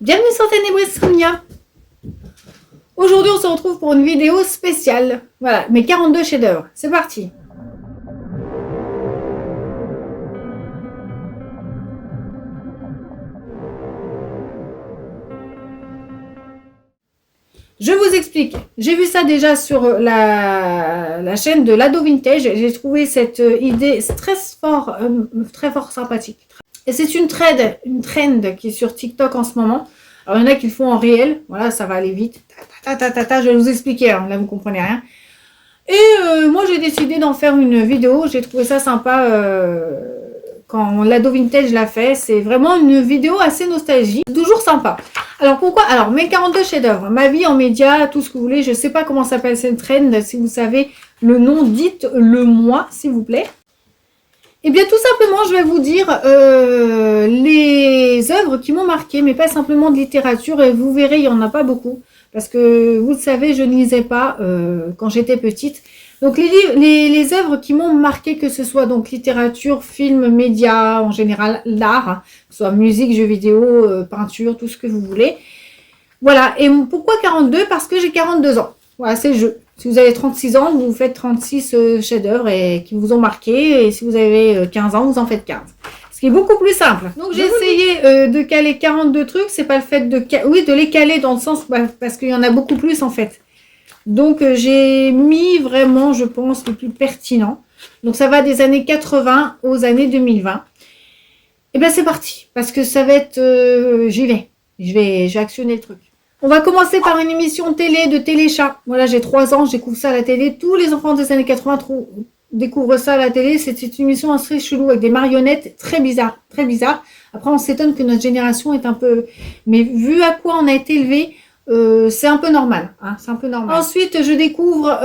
Bienvenue sur Ténébris Sonia. Aujourd'hui, on se retrouve pour une vidéo spéciale. Voilà, mes 42 chefs-d'œuvre. C'est parti. Je vous explique. J'ai vu ça déjà sur la chaîne de l'Ado Vintage. J'ai trouvé cette idée très fort sympathique. Et c'est une trend qui est sur TikTok en ce moment. Alors, il y en a qui le font en réel. Voilà, ça va aller vite. Je vais vous expliquer. Hein. Là, vous comprenez rien. Et moi, j'ai décidé d'en faire une vidéo. J'ai trouvé ça sympa quand l'Ado Vintage l'a fait. C'est vraiment une vidéo assez nostalgique. Toujours sympa. Alors, pourquoi? Alors, mes 42 chefs-d'œuvre. Ma vie en médias, tout ce que vous voulez. Je ne sais pas comment s'appelle cette trend. Si vous savez le nom, dites-le moi, s'il vous plaît. Eh bien, tout simplement, je vais vous dire les œuvres qui m'ont marqué, mais pas simplement de littérature. Et vous verrez, il n'y en a pas beaucoup. Parce que, vous le savez, je ne lisais pas quand j'étais petite. Donc, les œuvres qui m'ont marqué, que ce soit donc littérature, film, médias, en général, l'art, hein, que ce soit musique, jeux vidéo, peinture, tout ce que vous voulez. Voilà. Et pourquoi 42? Parce que j'ai 42 ans. Voilà, c'est le jeu. Si vous avez 36 ans, vous faites 36 chefs-d'œuvre et qui vous ont marqué. Et si vous avez 15 ans, vous en faites 15. Ce qui est beaucoup plus simple. Donc, j'ai essayé de caler 42 trucs. C'est pas le fait de les caler dans le sens... parce qu'il y en a beaucoup plus, en fait. Donc, j'ai mis vraiment, je pense, le plus pertinent. Donc, ça va des années 80 aux années 2020. Et bien, c'est parti. Parce que ça va être... j'y vais. Je vais actionner le truc. On va commencer par une émission télé de Téléchat. Voilà, j'ai 3 ans, je découvre ça à la télé. Tous les enfants des années 80 découvrent ça à la télé. C'est une émission assez chelou avec des marionnettes très bizarres, très bizarres. Après, on s'étonne que notre génération est un peu... Mais vu à quoi on a été élevé, c'est un peu normal. Hein, c'est un peu normal. Ensuite, je découvre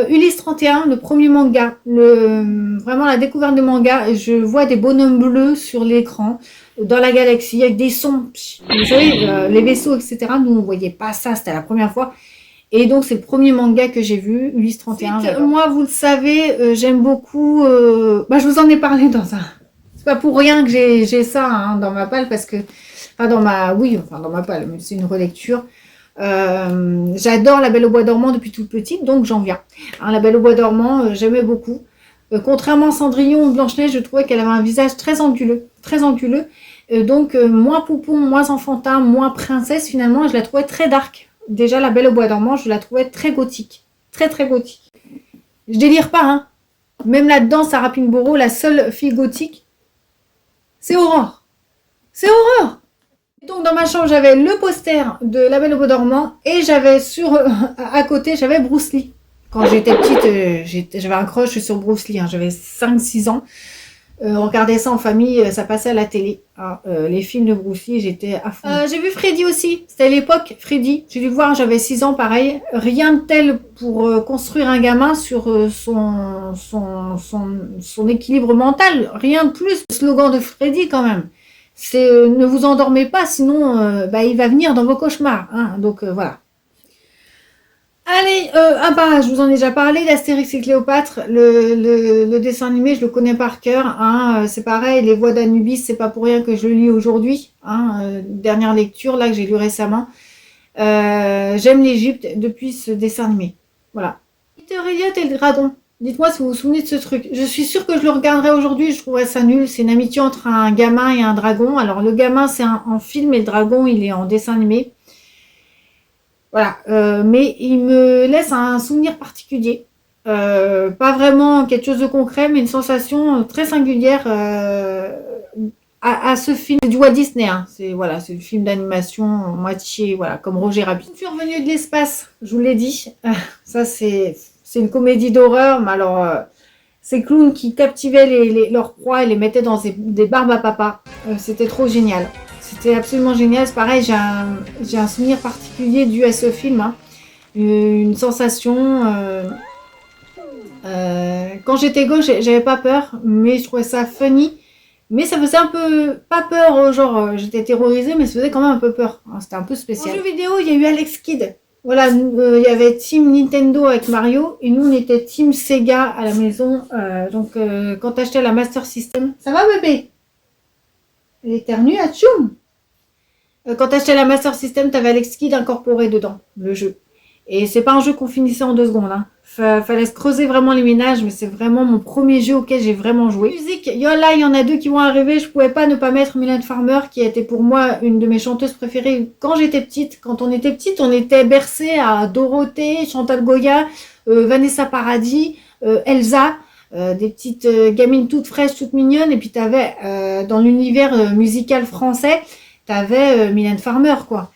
Ulysse 31, le premier manga. Vraiment la découverte de manga. Je vois des bonhommes bleus sur l'écran. Dans la galaxie, avec des sons, vous savez, les vaisseaux, etc. Nous, on ne voyait pas ça, c'était la première fois. Et donc, c'est le premier manga que j'ai vu, Ulysse 31. Ensuite, moi, vous le savez, j'aime beaucoup... je vous en ai parlé dans un... C'est pas pour rien que j'ai ça hein, dans ma palle, parce que... Enfin, dans ma palle, mais c'est une relecture. J'adore La Belle au Bois dormant depuis toute petite, donc j'en viens. Hein, La Belle au Bois dormant, j'aimais beaucoup. Contrairement à Cendrillon ou Blanche-Neige, je trouvais qu'elle avait un visage très anguleux. Très anguleux. Donc, moins poupon, moins enfantin, moins princesse, finalement, je la trouvais très dark. Déjà, La Belle au Bois dormant, je la trouvais très gothique. Très, très gothique. Je délire pas, hein. Même là-dedans, Sarah Pinborough, la seule fille gothique, c'est Aurore. C'est Aurore. Donc, dans ma chambre, j'avais le poster de La Belle au Bois dormant et j'avais à côté, j'avais Bruce Lee. Quand j'étais petite, j'avais un crush sur Bruce Lee. Hein. J'avais 5-6 ans. On regardait ça en famille, ça passait à la télé. Hein. Les films de Bruce Lee, j'étais à fond. J'ai vu Freddy aussi. C'était à l'époque, Freddy. J'ai dû voir, j'avais 6 ans, pareil. Rien de tel pour construire un gamin sur son équilibre mental. Rien de plus. Le slogan de Freddy, quand même. C'est ne vous endormez pas, sinon il va venir dans vos cauchemars. Hein. Donc, voilà. Allez, je vous en ai déjà parlé, d'Astérix et Cléopâtre, le dessin animé, je le connais par cœur, hein, c'est pareil, Les Voix d'Anubis, c'est pas pour rien que je le lis aujourd'hui, hein, dernière lecture, là, que j'ai lu récemment. J'aime l'Égypte depuis ce dessin animé, voilà. Peter Elliot et le dragon, dites-moi si vous vous souvenez de ce truc. Je suis sûre que je le regarderai aujourd'hui, je trouverais ça nul, c'est une amitié entre un gamin et un dragon. Alors, le gamin, c'est en film et le dragon, il est en dessin animé. Voilà, mais il me laisse un souvenir particulier. Pas vraiment quelque chose de concret, mais une sensation très singulière à ce film du Walt Disney. Hein. C'est le film d'animation moitié, comme Roger Rabbit. Je suis revenue de l'espace, je vous l'ai dit. Ça, c'est une comédie d'horreur, mais alors ces clowns qui captivaient leurs proies et les mettaient dans des barbes à papa. C'était trop génial. C'était absolument génial. C'est pareil, j'ai un souvenir particulier dû à ce film. Hein. Une sensation... quand j'étais gauche, j'avais pas peur, mais je trouvais ça funny. Mais ça faisait un peu... Pas peur, j'étais terrorisée, mais ça faisait quand même un peu peur. Hein, c'était un peu spécial. En jeu vidéo, il y a eu Alex Kidd. Voilà, il y avait Team Nintendo avec Mario, et nous, on était Team Sega à la maison. Quand t'achetais la Master System... Ça va, bébé? Elle éternue à tchoum. Quand t'achetais la Master System, t'avais Alex Kidd incorporé dedans, le jeu. Et c'est pas un jeu qu'on finissait en 2 secondes. Hein. Fallait se creuser vraiment les ménages, mais c'est vraiment mon premier jeu auquel j'ai vraiment joué. Musique, là, il y en a 2 qui vont arriver. Je pouvais pas ne pas mettre Mylène Farmer, qui était pour moi une de mes chanteuses préférées quand j'étais petite. Quand on était petite, on était bercé à Dorothée, Chantal Goya, Vanessa Paradis, Elsa. Des petites gamines toutes fraîches, toutes mignonnes. Et puis t'avais, dans l'univers musical français, t'avais Mylène Farmer, quoi.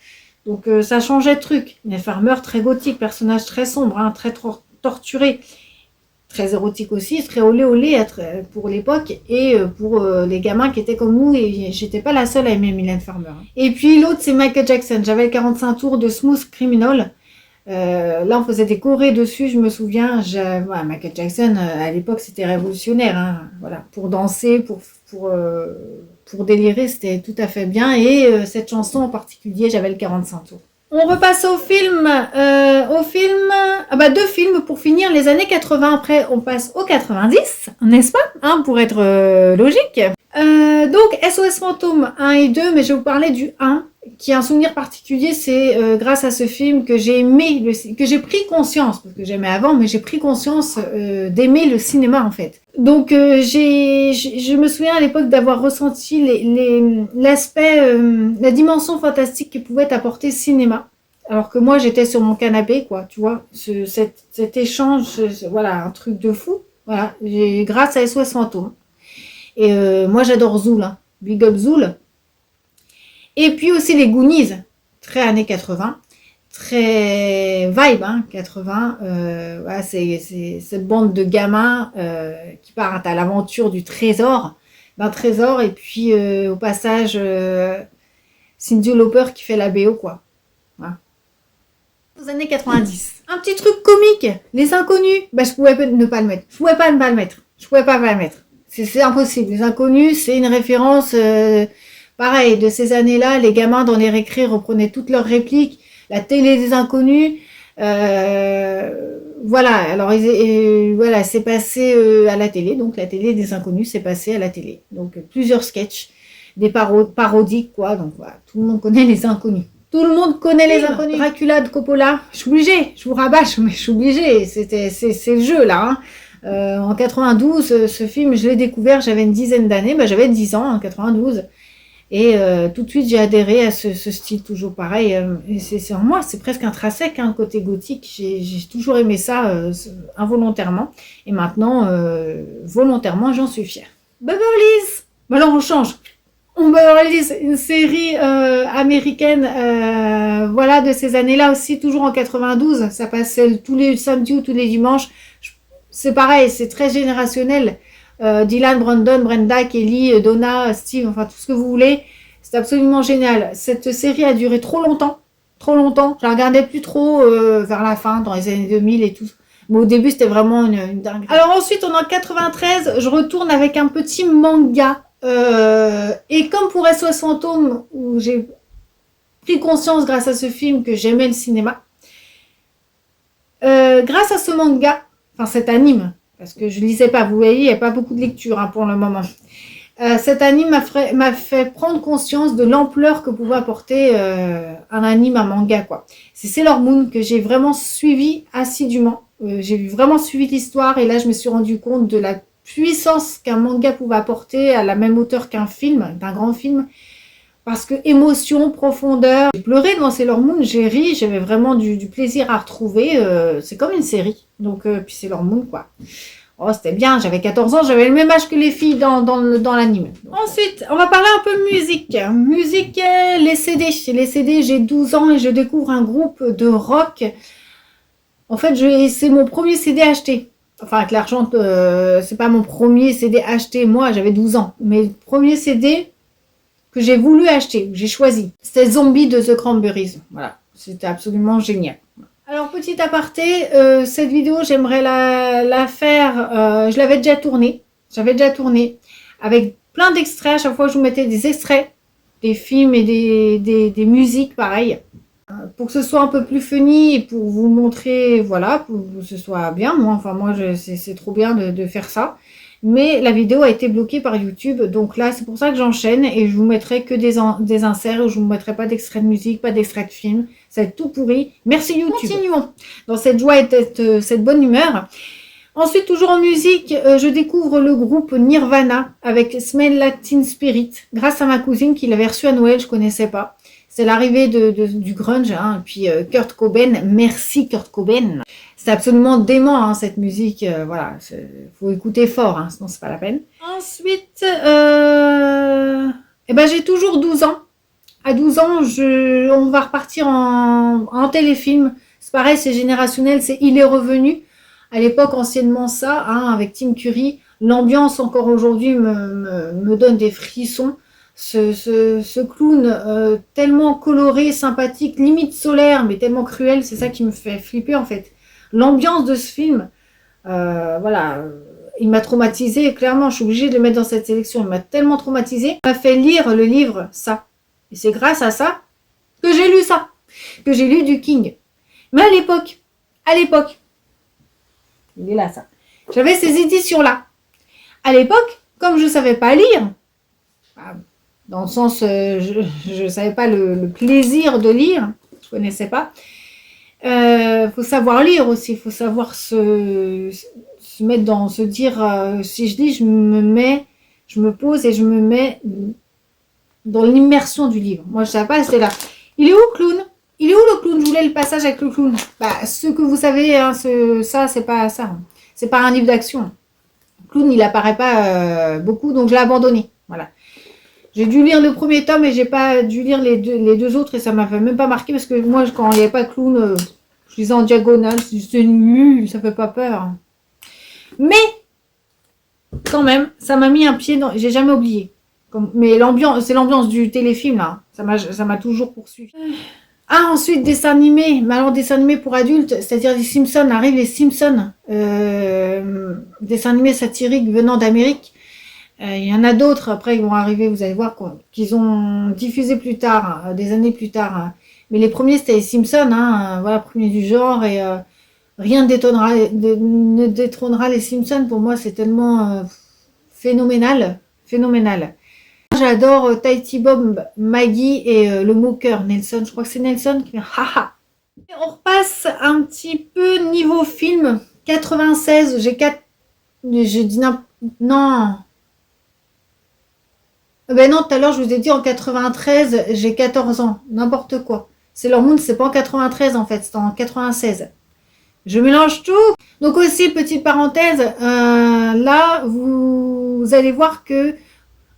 Donc ça changeait de truc. Mylène Farmer, très gothique, personnage très sombre, hein, très torturé, très érotique aussi, très olé olé pour l'époque et pour les gamins qui étaient comme nous, et j'étais pas la seule à aimer Mylène Farmer. Et puis l'autre, c'est Michael Jackson. J'avais le 45 tours de Smooth Criminal. Là, on faisait des chorés dessus, je me souviens. Michael Jackson, à l'époque, c'était révolutionnaire. Hein, voilà, pour danser, pour délirer, c'était tout à fait bien. Et cette chanson en particulier, j'avais le 45 tours. On repasse au film. 2 films pour finir les années 80. Après, on passe aux 90, n'est-ce pas, hein, pour être logique. Donc, SOS Fantôme 1 et 2, mais je vais vous parler du 1, qui a un souvenir particulier. C'est grâce à ce film que j'ai aimé, que j'ai pris conscience, parce que j'aimais avant, mais j'ai pris conscience d'aimer le cinéma, en fait. Donc, je me souviens à l'époque d'avoir ressenti l'aspect, la dimension fantastique que pouvait apporter le cinéma. Alors que moi, j'étais sur mon canapé, quoi, tu vois, cet échange, voilà, un truc de fou. Voilà, grâce à SOS Fantôme. Et moi, j'adore Zool, hein. Big Up Zool. Et puis aussi les Goonies, très années 80, très vibe, hein, 80. Voilà, c'est cette bande de gamins qui partent à l'aventure d'un trésor, et puis au passage, Cyndi Lauper qui fait la BO, quoi. Voilà. Aux années 90. Un petit truc comique, Les Inconnus. Bah, je pouvais ne pas le mettre. Je pouvais pas le mettre. C'est impossible. Les Inconnus, c'est une référence, pareil, de ces années-là. Les gamins dans les récrés reprenaient toutes leurs répliques. La télé des Inconnus. Voilà. Alors, voilà, c'est passé à la télé. Donc, la télé des Inconnus, c'est passé à la télé. Donc, plusieurs sketchs, des parodiques, quoi. Donc, voilà, tout le monde connaît Les Inconnus. Tout le monde connaît Les Inconnus. Dracula de Coppola. Je suis obligée. Je vous rabâche, mais je suis obligée. C'est le jeu, là, hein. En 92, ce film, je l'ai découvert, j'avais une dizaine d'années, j'avais 10 ans en 92, et tout de suite j'ai adhéré à ce style toujours pareil. Et c'est en moi, c'est presque intrinsèque, hein, côté gothique. J'ai toujours aimé ça involontairement, et maintenant volontairement j'en suis fière. Beverly Hills. Alors on change. Beverly Hills, une série américaine, voilà, de ces années-là aussi, toujours en 92. Ça passait tous les samedis ou tous les dimanches. C'est pareil, c'est très générationnel. Dylan, Brandon, Brenda, Kelly, Donna, Steve, enfin tout ce que vous voulez. C'est absolument génial. Cette série a duré trop longtemps. Je la regardais plus trop vers la fin, dans les années 2000 et tout. Mais au début, c'était vraiment une dinguerie. Alors ensuite, on est en 93. Je retourne avec un petit manga. Et comme pour SOS Fantôme, où j'ai pris conscience grâce à ce film que j'aimais le cinéma, grâce à ce manga, enfin cet anime, parce que je lisais pas, vous voyez, il n'y a pas beaucoup de lecture, hein, pour le moment. Cet anime m'a fait prendre conscience de l'ampleur que pouvait apporter un anime, un manga, quoi. C'est Sailor Moon que j'ai vraiment suivi assidûment. J'ai vraiment suivi l'histoire, et là je me suis rendu compte de la puissance qu'un manga pouvait apporter à la même hauteur qu'un film, d'un grand film. Parce que émotion, profondeur, j'ai pleuré devant Sailor Moon, j'ai ri, j'avais vraiment du plaisir à retrouver. C'est comme une série. Donc, puis Sailor Moon, quoi. Oh, c'était bien, j'avais 14 ans, j'avais le même âge que les filles dans l'anime. Ensuite, on va parler un peu musique. Musique, les CD. Les CD, j'ai 12 ans et je découvre un groupe de rock. En fait, c'est mon premier CD acheté. Enfin, avec l'argent, c'est pas mon premier CD acheté, moi, j'avais 12 ans. Mais le premier CD que j'ai voulu acheter, que j'ai choisi, c'était Zombie de The Cranberries. Voilà, c'était absolument génial. Alors, petit aparté, cette vidéo, j'aimerais la faire, je l'avais déjà tournée. J'avais déjà tourné avec plein d'extraits. À chaque fois, je vous mettais des extraits, des films et des musiques, pareil. Pour que ce soit un peu plus funny et pour vous montrer, voilà, pour que ce soit bien. Moi, c'est trop bien de faire ça. mais la vidéo a été bloquée par YouTube. Donc là, c'est pour ça que j'enchaîne et je vous mettrai que des inserts. Je vous mettrai pas d'extrait de musique, pas d'extrait de film. Ça va être tout pourri. Merci YouTube. Continuons dans cette joie et cette bonne humeur. Ensuite, toujours en musique, je découvre le groupe Nirvana avec Smell Like Teen Spirit grâce à ma cousine qui l'avait reçu à Noël, je connaissais pas. C'est l'arrivée du grunge, hein. Et puis Kurt Cobain, merci Kurt Cobain. C'est absolument dément hein, cette musique, voilà, faut écouter fort, hein, sinon c'est pas la peine. Ensuite, eh ben, j'ai toujours 12 ans. À 12 ans, on va repartir en téléfilm. C'est pareil, c'est générationnel, c'est Il est revenu. À l'époque, anciennement ça, hein, avec Tim Curry, l'ambiance encore aujourd'hui me donne des frissons. Ce clown tellement coloré, sympathique, limite solaire, mais tellement cruel, c'est ça qui me fait flipper en fait. L'ambiance de ce film, voilà, il m'a traumatisé, clairement, je suis obligée de le mettre dans cette sélection, il m'a tellement traumatisé, il m'a fait lire le livre, ça. Et c'est grâce à ça que j'ai lu ça, que j'ai lu du King. Mais à l'époque, il est là, ça. J'avais ces éditions-là. À l'époque, comme je ne savais pas lire, dans le sens, je ne savais pas le plaisir de lire, je ne connaissais pas. Faut savoir lire aussi, il faut savoir se mettre dans, se dire, si je lis, je me pose et je me mets dans l'immersion du livre. Moi, je ne savais pas, c'était là. Il est où le clown? Il est où le clown? Je voulais le passage avec le clown. Bah, ce que vous savez, hein, ça, c'est pas ça. C'est pas un livre d'action. Le clown, il apparaît pas beaucoup, donc je l'ai abandonné. Voilà. J'ai dû lire le premier tome et j'ai pas dû lire les deux autres et ça m'a même pas marqué parce que moi, quand il n'y avait pas de clown, je lisais en diagonale, c'est nul, ça fait pas peur. Mais, quand même, ça m'a mis un pied dans... J'ai jamais oublié. Mais l'ambiance, c'est l'ambiance du téléfilm, là. Ça m'a toujours poursuivi. Ah, ensuite, dessin animé. Mais alors, dessin animé pour adultes, c'est-à-dire les Simpsons. Arrivent les Simpsons. Dessin animé satirique venant d'Amérique. Il y en a d'autres, après, ils vont arriver, vous allez voir, qu'ils ont diffusé plus tard, des années plus tard. Mais les premiers, c'était les Simpsons, hein, voilà, premier du genre. Et rien ne détrônera les Simpsons. Pour moi, c'est tellement phénoménal. Phénoménal. J'adore Tahiti Bob, Maggie et le moqueur Nelson. Je crois que c'est Nelson qui fait haha. On repasse un petit peu niveau film. 96, j'ai 4. J'ai dit non. Ben non, tout à l'heure je vous ai dit en 93, j'ai 14 ans. N'importe quoi. Sailor Moon, c'est pas en 93 en fait, c'est en 96. Je mélange tout. Donc aussi, petite parenthèse, là, vous allez voir que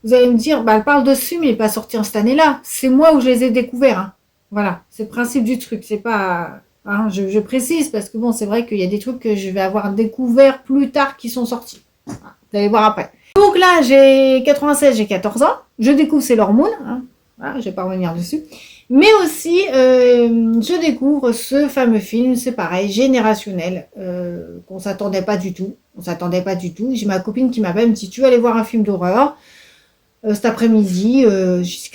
vous allez me dire, bah, elle parle de ce film, il n'est pas sorti en cette année-là. C'est moi où je les ai découverts. Hein. Voilà, c'est le principe du truc. C'est pas, hein, je précise parce que bon, c'est vrai qu'il y a des trucs que je vais avoir découverts plus tard qui sont sortis. Vous allez voir après. Donc là, j'ai 96, j'ai 14 ans. Je découvre Sailor Moon. Hein. Voilà, je vais pas revenir dessus. Mais aussi, je découvre ce fameux film, c'est pareil, générationnel, qu'on s'attendait pas du tout. On s'attendait pas du tout. J'ai ma copine qui m'appelle, me dit, tu veux aller voir un film d'horreur cet après-midi,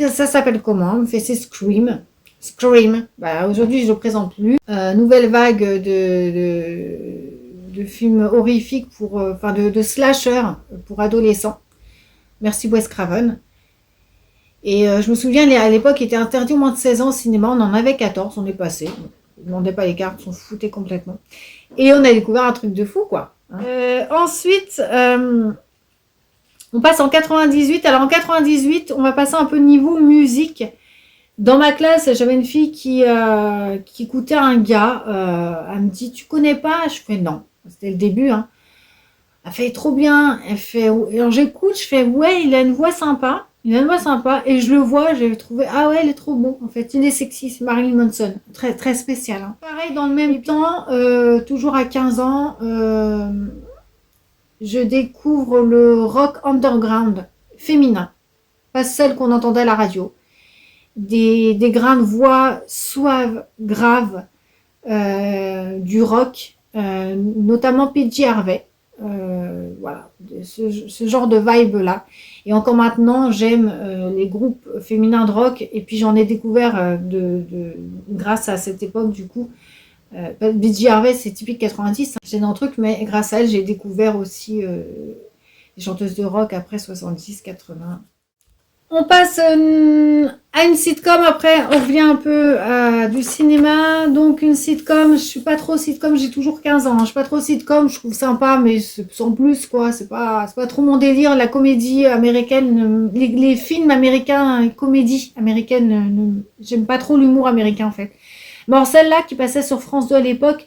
ça s'appelle comment? Elle me fait c'est Scream. Scream. Bah, aujourd'hui, je le présente plus. Nouvelle vague de films horrifiques enfin de slasher pour adolescents. Merci Wes Craven. Et je me souviens, à l'époque, il était interdit au moins de 16 ans au cinéma. On en avait 14, on est passé. On ne demandait pas les cartes, on s'en foutait complètement. Et on a découvert un truc de fou, quoi. Ensuite, on passe en 98. Alors en 98, on va passer un peu niveau musique. Dans ma classe, j'avais une fille qui écoutait un gars. Elle me dit, tu connais pas? Je fais non. C'était le début. Hein. Elle fait trop bien. Elle fait. Alors j'écoute, je fais ouais, il a une voix sympa. Il a une voix sympa. Et je le vois, j'ai trouvé ah ouais, il est trop bon. En fait, il est sexy. C'est Marilyn Manson. Très très spécial. Hein. Pareil, dans le même temps, toujours à 15 ans. Je découvre le rock underground féminin, pas celle qu'on entendait à la radio. Des grains de voix suaves, graves, du rock, notamment PJ Harvey. Voilà, ce genre de vibe-là. Et encore maintenant, j'aime les groupes féminins de rock. Et puis j'en ai découvert grâce à cette époque, du coup. PJ Harvey, c'est typique 90, c'est un truc, mais grâce à elle, j'ai découvert aussi les chanteuses de rock après 70, 80. On passe à une sitcom, après on revient un peu à du cinéma. Donc une sitcom, je suis pas trop sitcom, j'ai toujours 15 ans, hein. Je suis pas trop sitcom, je trouve sympa, mais sans plus quoi, c'est pas trop mon délire. La comédie américaine, les films américains, comédie américaine, j'aime pas trop l'humour américain en fait. Bon, celle-là qui passait sur France 2 à l'époque,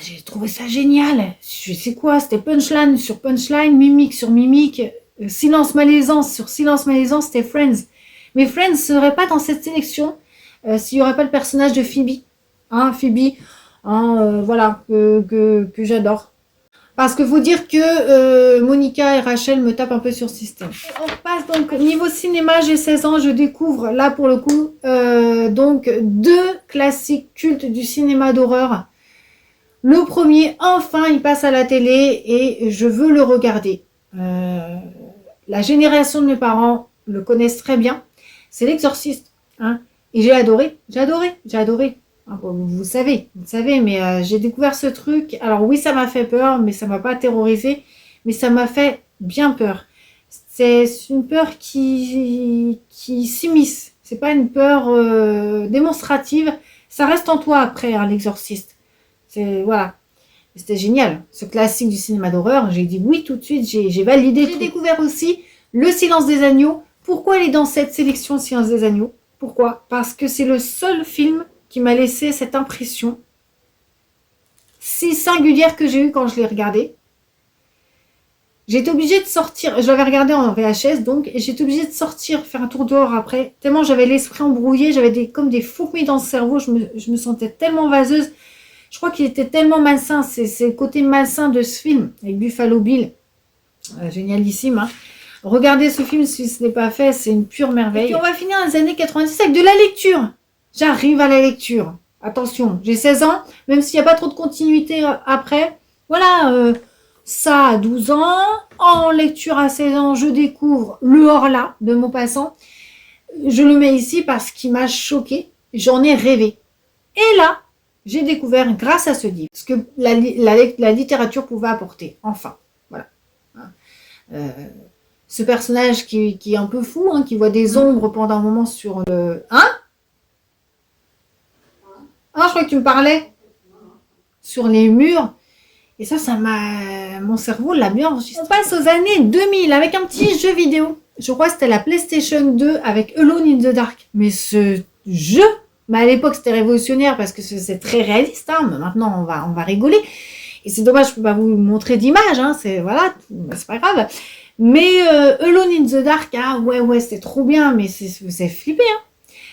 j'ai trouvé ça génial. Je sais quoi, c'était punchline sur punchline, mimique sur mimique. Silence malaisant sur silence malaisant, c'était Friends. Mais Friends ne serait pas dans cette sélection s'il n'y aurait pas le personnage de Phoebe. Hein, Phoebe, hein, voilà, que j'adore. Parce que faut dire que Monica et Rachel me tapent un peu sur le système. On repasse donc niveau cinéma, j'ai 16 ans, je découvre là pour le coup donc 2 classiques cultes du cinéma d'horreur. Le premier, enfin, il passe à la télé et je veux le regarder. La génération de mes parents le connaissent très bien. C'est L'Exorciste. Hein. Et j'ai adoré. Hein, vous savez, mais j'ai découvert ce truc. Alors oui, ça m'a fait peur, mais ça m'a pas terrorisé. Mais ça m'a fait bien peur. C'est une peur qui s'immisce. C'est pas une peur démonstrative. Ça reste en toi après, hein, L'Exorciste. C'est voilà. C'était génial, ce classique du cinéma d'horreur. J'ai dit oui tout de suite, j'ai validé. J'ai découvert aussi Le Silence des Agneaux. Pourquoi elle est dans cette sélection Silence des Agneaux? Pourquoi? Parce que c'est le seul film qui m'a laissé cette impression si singulière que j'ai eue quand je l'ai regardé. J'ai été obligée de sortir, je l'avais regardé en VHS donc, et j'ai été obligée de sortir, faire un tour dehors après, tellement j'avais l'esprit embrouillé, j'avais comme des fourmis dans le cerveau, je me sentais tellement vaseuse. Je crois qu'il était tellement malsain, c'est le côté malsain de ce film, avec Buffalo Bill, génialissime. Hein. Regardez ce film si ce n'est pas fait, c'est une pure merveille. Et puis on va finir dans les années 90 avec de la lecture. J'arrive à la lecture. Attention, j'ai 16 ans, même s'il n'y a pas trop de continuité après. Voilà, ça à 12 ans, en lecture à 16 ans, je découvre Le Horla de Maupassant. Je le mets ici parce qu'il m'a choqué, j'en ai rêvé. Et là, j'ai découvert grâce à ce livre ce que la littérature pouvait apporter. Enfin, voilà. Ce personnage qui est un peu fou, hein, qui voit des ombres pendant un moment sur le... Hein? Ah, je crois que tu me parlais sur les murs. Et ça m'a... Mon cerveau l'a bien enregistré. On passe aux années 2000 avec un petit jeu vidéo. Je crois que c'était la PlayStation 2 avec Alone in the Dark. Mais ce jeu... Mais à l'époque, c'était révolutionnaire parce que c'est très réaliste. Hein. Mais maintenant, on va rigoler. Et c'est dommage, je ne peux pas vous montrer d'image. Hein. C'est voilà, c'est pas grave. Mais Alone in the Dark, ah ouais, c'était trop bien. Mais c'est flippé. Hein.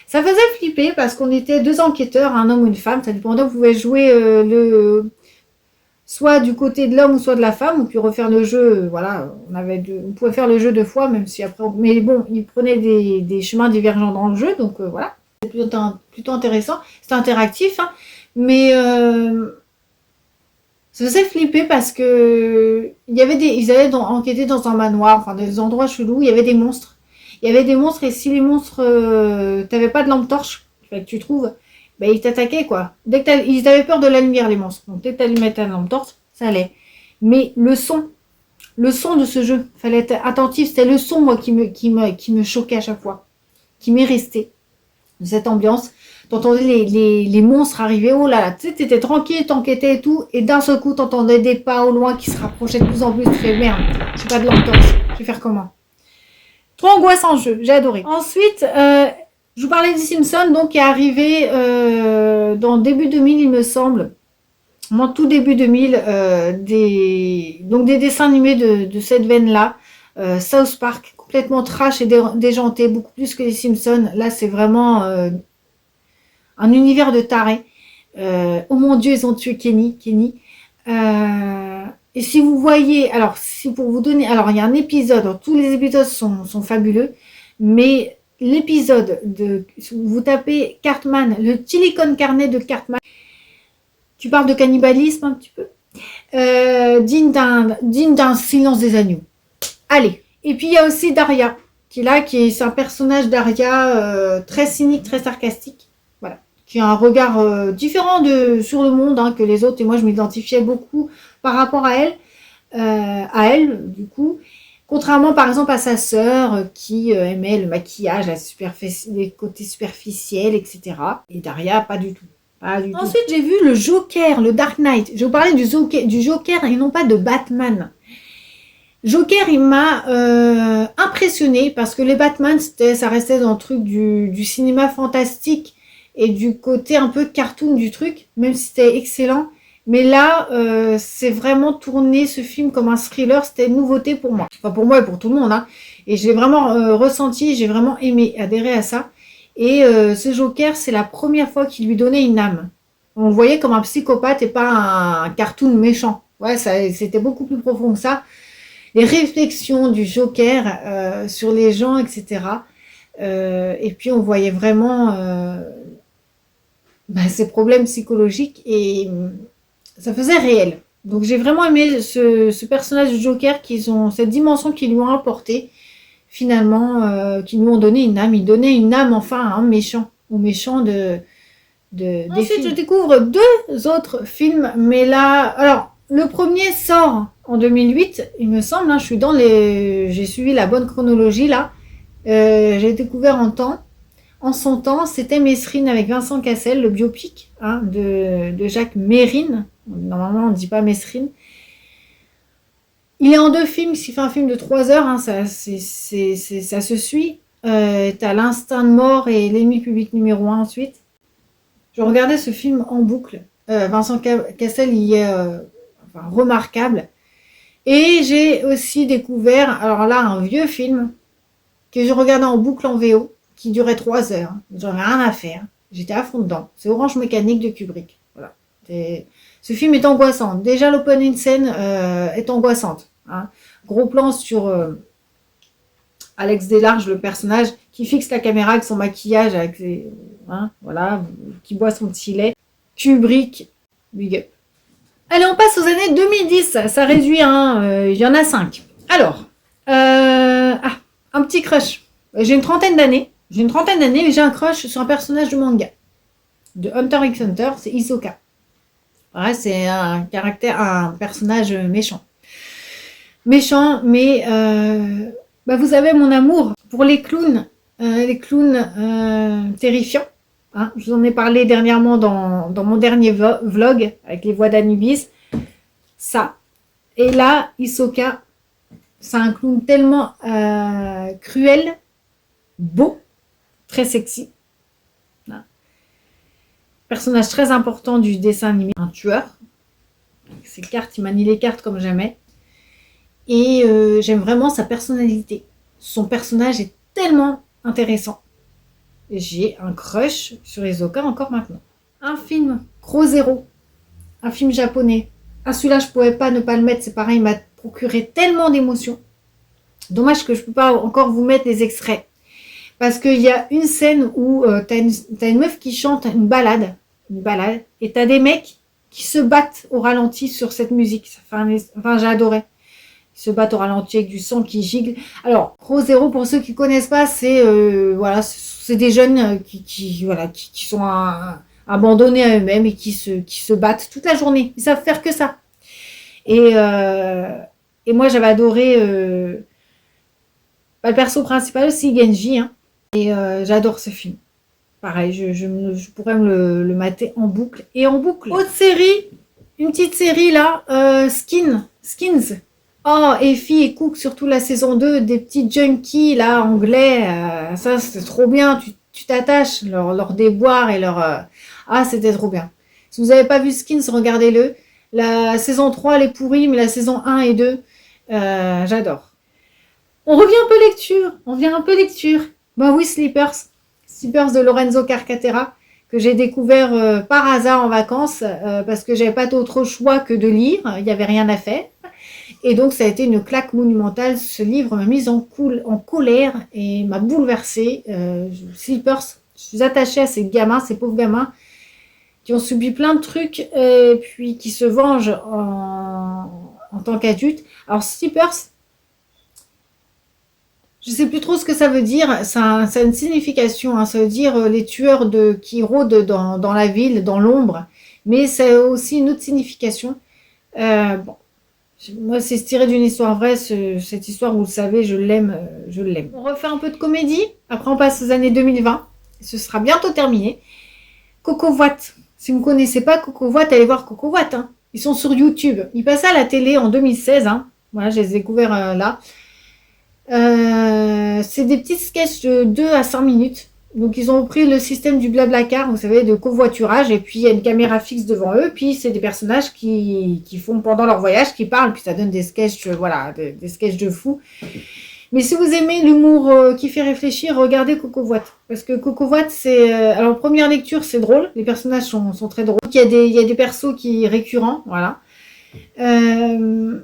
Ça faisait flipper parce qu'on était 2 enquêteurs, un homme ou une femme. Ça dépendait, vous pouvez jouer soit du côté de l'homme ou soit de la femme. On peut refaire le jeu. Voilà, on pouvait faire le jeu 2 fois, même si après. Mais bon, ils prenaient des chemins divergents dans le jeu. Donc voilà. Plutôt intéressant, c'était interactif, hein, mais ça faisait flipper parce que ils allaient enquêter dans un manoir, enfin des endroits chelous, il y avait des monstres. Et si les monstres, t'avais pas de lampe torche, que tu trouves, ben ils t'attaquaient quoi. Ils avaient peur de la lumière les monstres, donc dès que t'allumais ta lampe torche, ça allait. Mais le son de ce jeu, fallait être attentif, c'était le son moi qui me choquait à chaque fois, qui m'est resté. De cette ambiance, t'entendais les monstres arriver, oh là là, tu sais, t'étais tranquille, t'enquêtais et tout, et d'un seul coup, t'entendais des pas au loin qui se rapprochaient de plus en plus, tu fais merde, j'ai pas de lampe torche, je vais faire comment? Trop angoissant jeu, j'ai adoré. Ensuite, je vous parlais des Simpsons, donc qui est arrivé dans début 2000, il me semble, en tout début 2000, des dessins animés de cette veine-là, South Park, complètement trash et déjanté, beaucoup plus que les Simpsons. Là, c'est vraiment un univers de tarés. Oh mon Dieu, ils ont tué Kenny. Et si vous voyez, alors, si pour vous donner, alors il y a un épisode, tous les épisodes sont fabuleux, mais l'épisode vous tapez Cartman, le Silicon Carnet de Cartman, tu parles de cannibalisme un petit peu, digne d'un Silence des Agneaux. Allez. Et puis il y a aussi Daria, c'est un personnage Daria très cynique, très sarcastique, voilà, qui a un regard différent sur le monde hein, que les autres, et moi je m'identifiais beaucoup par rapport à elle. à elle, du coup. Contrairement par exemple à sa sœur qui aimait le maquillage, les côtés superficiels, etc. Et Daria, pas du tout. Pas du tout. Ensuite, j'ai vu le Joker, le Dark Knight. Je vous parlais du Joker et non pas de Batman. Joker, il m'a impressionné parce que les Batman, ça restait dans le truc du cinéma fantastique et du côté un peu cartoon du truc, même si c'était excellent. Mais là, c'est vraiment tourné ce film comme un thriller, c'était une nouveauté pour moi. Enfin pour moi et pour tout le monde. Hein. Et j'ai vraiment ressenti, j'ai vraiment aimé adhérer à ça. Et ce Joker, c'est la première fois qu'il lui donnait une âme. On le voyait comme un psychopathe et pas un cartoon méchant. Ouais, c'était beaucoup plus profond que ça. Les réflexions du Joker sur les gens, etc. Et puis on voyait vraiment ses problèmes psychologiques et ça faisait réel. Donc j'ai vraiment aimé ce personnage du Joker, cette dimension qu'ils lui ont apporté, finalement, qui lui ont donné une âme. Ils donnaient une âme enfin à un méchant, au méchant des Ensuite, films. Je découvre 2 autres films, mais là, alors, le premier sort en 2008, il me semble, hein, j'ai suivi la bonne chronologie là, j'ai découvert en son temps, c'était Mesrine avec Vincent Cassel, le biopic hein, de Jacques Mérine. Normalement, on ne dit pas Mesrine. Il est en 2 films, il fait un film de 3 heures, hein, ça se suit. T'as L'Instinct de mort et L'ennemi public numéro 1 ensuite. Je regardais ce film en boucle. Vincent Cassel, il est remarquable. Et j'ai aussi découvert, alors là, un vieux film que je regardais en boucle en VO, qui durait 3 heures. J'en ai rien à faire. J'étais à fond dedans. C'est Orange Mécanique de Kubrick. Voilà. Ce film est angoissant. Déjà, l'opening scène est angoissante. Hein. Gros plan sur Alex Delarge, le personnage, qui fixe la caméra avec son maquillage, voilà, qui boit son petit lait. Kubrick, big up. Allez, on passe aux années 2010. Ça réduit, il y en a 5. Alors, un petit crush. J'ai une trentaine d'années, mais j'ai un crush sur un personnage de manga. De Hunter x Hunter, c'est Hisoka. Ouais, c'est un personnage méchant. Méchant, mais vous avez mon amour pour les clowns terrifiants. Hein, je vous en ai parlé dernièrement dans mon dernier vlog avec les voix d'Anubis. Ça. Et là, Hisoka, c'est un clown tellement cruel, beau, très sexy. Personnage très important du dessin animé, un tueur. Avec ses cartes, il manie les cartes comme jamais. Et j'aime vraiment sa personnalité. Son personnage est tellement intéressant. J'ai un crush sur Hisoka encore maintenant. Un film, Gros Zéro. Un film japonais. Celui-là, je ne pouvais pas ne pas le mettre. C'est pareil, il m'a procuré tellement d'émotions. Dommage que je ne peux pas encore vous mettre les extraits. Parce qu'il y a une scène où t'as une meuf qui chante une balade, et t'as des mecs qui se battent au ralenti sur cette musique. J'ai adoré. Ils se battent au ralenti avec du sang qui gigle. Alors, Gros Zéro, pour ceux qui ne connaissent pas, c'est des jeunes qui sont abandonnés à eux-mêmes et qui se battent toute la journée. Ils savent faire que ça. Et moi, j'avais adoré le perso principal aussi, Genji. Hein. Et j'adore ce film. Pareil, je pourrais le mater en boucle. Et en boucle. Autre série, une petite série là, Skins. Oh, Effie et Cook, surtout la saison 2, des petits junkies là, anglais. Ça, c'est trop bien. Tu t'attaches, leur déboire et leur... c'était trop bien. Si vous n'avez pas vu Skins, regardez-le. La saison 3, elle est pourrie, mais la saison 1 et 2, j'adore. On revient un peu lecture. Bah oui, Sleepers de Lorenzo Carcatera, que j'ai découvert par hasard en vacances, parce que j'avais pas d'autre choix que de lire, il n'y avait rien à faire. Et donc ça a été une claque monumentale, ce livre m'a mise en colère et m'a bouleversée. Sleepers, je suis attachée à ces pauvres gamins, qui ont subi plein de trucs, et puis qui se vengent en tant qu'adultes. Alors Sleepers, je ne sais plus trop ce que ça veut dire, ça a une signification, hein. Ça veut dire les tueurs qui rôdent dans la ville, dans l'ombre, mais ça a aussi une autre signification. Bon. Moi, c'est tiré d'une histoire vraie. Cette histoire, vous le savez, je l'aime, je l'aime. On refait un peu de comédie. Après, on passe aux années 2020. Ce sera bientôt terminé. Coco Voite. Si vous ne connaissez pas Coco Voite, allez voir Coco Voite. Hein. Ils sont sur YouTube. Ils passaient à la télé en 2016. Hein. Voilà, je les ai découverts là. C'est des petits sketchs de 2 à 5 minutes. Donc, ils ont repris le système du Blablacar, vous savez, de covoiturage. Et puis, il y a une caméra fixe devant eux. Puis, c'est des personnages qui font pendant leur voyage, qui parlent. Puis, ça donne des sketchs, voilà, des sketchs de fous. Mais si vous aimez l'humour qui fait réfléchir, regardez Coco Voite. Parce que Coco Voite, c'est... alors, première lecture, c'est drôle. Les personnages sont très drôles. Il y a des persos récurrents, voilà. Ils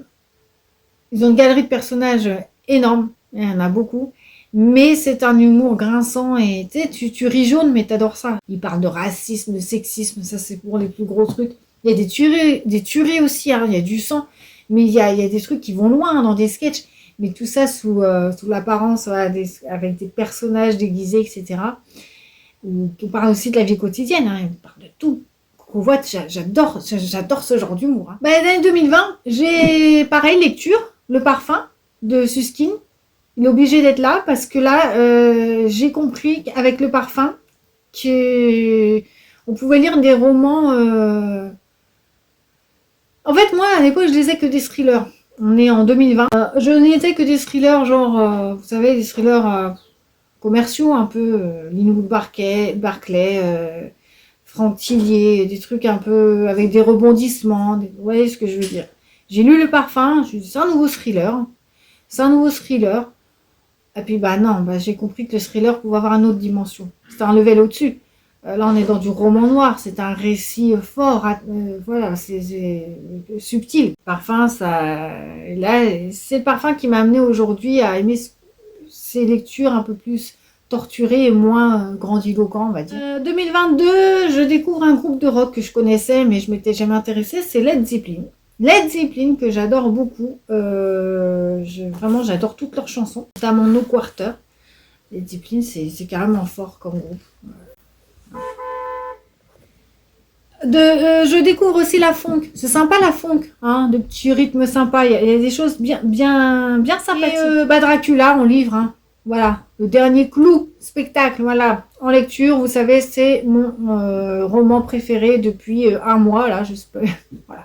ont une galerie de personnages énorme. Il y en a beaucoup. Mais c'est un humour grinçant et tu ris jaune, mais t'adores ça. Ils parlent de racisme, de sexisme, ça c'est pour les plus gros trucs. Il y a des tueries aussi, hein, il y a du sang. Mais il y a des trucs qui vont loin dans des sketchs. Mais tout ça sous l'apparence, voilà, avec des personnages déguisés, etc. On parle aussi de la vie quotidienne, hein, on parle de tout. Coco Voite, j'adore ce genre d'humour. Hein. Bah, l'année 2020, j'ai pareil, lecture, Le Parfum de Susskind. Il est obligé d'être là parce que là, j'ai compris qu'avec Le Parfum, on pouvait lire des romans. En fait, moi, à l'époque, je lisais que des thrillers. On est en 2020. Je ne lisais que des thrillers, genre, vous savez, des thrillers commerciaux, un peu Linwood Barclay, Franck Tillier, des trucs un peu avec des rebondissements. Vous voyez ce que je veux dire. J'ai lu Le Parfum, je me suis dit, c'est un nouveau thriller. C'est un nouveau thriller. Et puis, bah non, bah, j'ai compris que le thriller pouvait avoir une autre dimension. C'est un level au-dessus. Là, on est dans du roman noir. C'est un récit fort. Voilà, c'est subtil. Parfum, ça... Là, c'est le parfum qui m'a amené aujourd'hui à aimer ces lectures un peu plus torturées et moins grandiloquents, on va dire. 2022, je découvre un groupe de rock que je connaissais, mais je m'étais jamais intéressée. C'est Led Zeppelin. Led Zeppelin, que j'adore beaucoup. Vraiment, j'adore toutes leurs chansons, notamment No Quarter. Led Zeppelin, c'est carrément fort comme groupe. Je découvre aussi la funk. C'est sympa la funk, hein, de petits rythmes sympas. Il y a des choses bien sympathiques. Et, Dracula en livre, hein. Voilà, le dernier clou spectacle, voilà, en lecture. Vous savez, c'est mon roman préféré depuis un mois, là, voilà.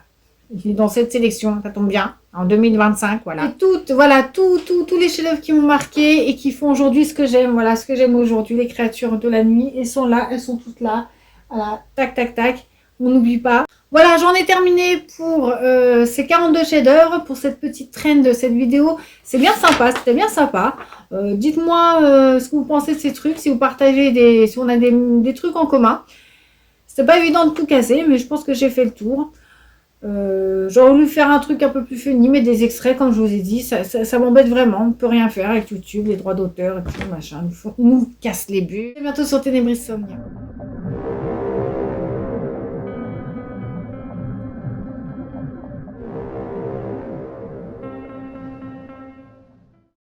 Il est dans cette sélection, ça tombe bien, en 2025, voilà. Et voilà, tous les chefs-d'œuvre qui m'ont marqué et qui font aujourd'hui ce que j'aime, voilà, ce que j'aime aujourd'hui, les créatures de la nuit, elles sont là, elles sont toutes là, voilà, tac, tac, tac, on n'oublie pas. Voilà, j'en ai terminé pour ces 42 chefs-d'œuvre, pour cette petite traîne de cette vidéo. C'est bien sympa, c'était bien sympa. Dites-moi ce que vous pensez de ces trucs, si vous partagez si on a des trucs en commun. C'était pas évident de tout casser, mais je pense que j'ai fait le tour. J'aurais voulu faire un truc un peu plus funny, mais des extraits, comme je vous ai dit, ça m'embête vraiment. On ne peut rien faire avec YouTube, les droits d'auteur et tout, machin. Ils nous cassent les buts. À bientôt sur Ténébris Somnia.